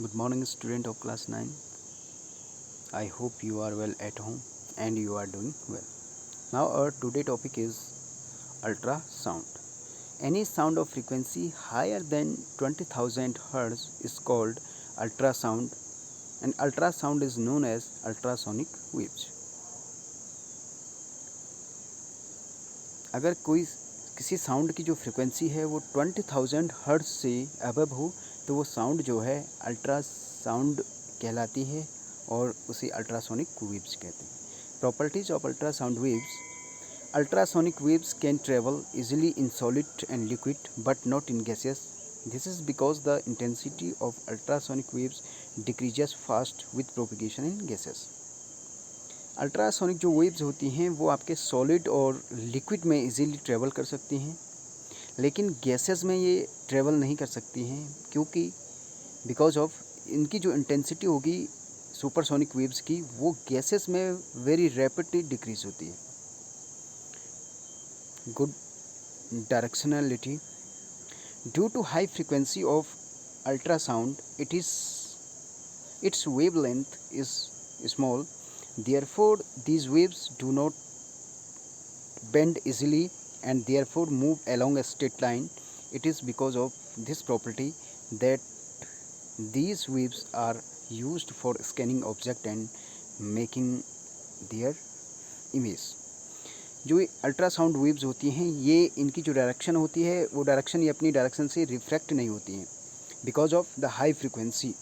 Good morning, student of class 9. I hope you are well at home and you are doing well. Now our today topic is ultrasound. Any sound of frequency higher than 20,000 Hz is called ultrasound, and ultrasound is known as ultrasonic waves. अगर कोई किसी sound की जो frequency है वो 20,000 hertz से above हो तो वो साउंड जो है अल्ट्रासाउंड कहलाती है और उसे अल्ट्रासोनिक वेव्स कहते हैं. Properties of ultrasonic waves can travel easily in solid and liquid but not in gases. This is because the intensity of ultrasonic waves decreases fast with propagation in gases. Ultrasonic जो waves होती हैं वो आपके solid और liquid में easily travel कर सकती हैं, लेकिन गैसेस में ये ट्रैवल नहीं कर सकती हैं क्योंकि बिकॉज ऑफ इनकी जो इंटेंसिटी होगी सुपरसोनिक वेव्स की वो गैसेस में वेरी रैपिडली डिक्रीज होती है. Good directionality. Due to high frequency of ultrasound its wavelength is small. Therefore, these waves do not bend easily and therefore move along a straight line. It is because of this property that these waves are used for scanning object and making their image. जो ultrasound waves होती हैं ये इनकी जो direction होती है वो direction ये अपनी डायरेक्शन से रिफ्रैक्ट नहीं होती हैं because of the high frequency.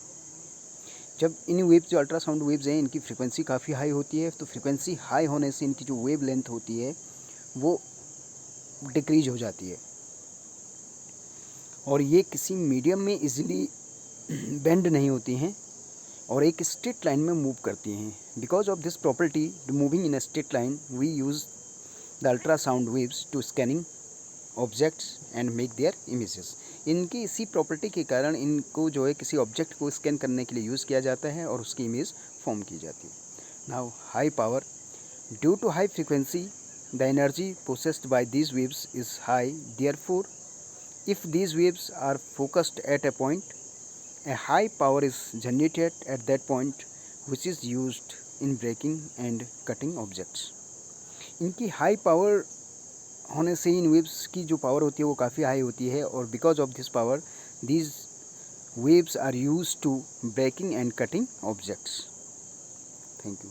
जब इन वेव्स जो अल्ट्रासाउंड वेव्स हैं इनकी फ्रीक्वेंसी काफ़ी हाई होती है तो फ्रीक्वेंसी हाई होने से इनकी जो वेव लेंथ होती है वो डिक्रीज हो जाती है और ये किसी मीडियम में इजीली बेंड नहीं होती हैं और एक स्ट्रेट लाइन में मूव करती हैं. Because of this property moving in a straight line we use the ultrasound waves to scanning objects and make their images. इनकी इसी प्रॉपर्टी के कारण इनको जो है किसी ऑब्जेक्ट को स्कैन करने के लिए यूज़ किया जाता है और उसकी इमेज फॉर्म की जाती है. Now high power. Due to high frequency the energy processed by these waves is high. Therefore if these waves are focused at a point a high power is generated at that point which is used in breaking and cutting objects. इनकी high power होने से इन waves की जो power होती है वो काफ़ी high होती है और because of this power these waves are used to breaking and cutting objects. Thank you.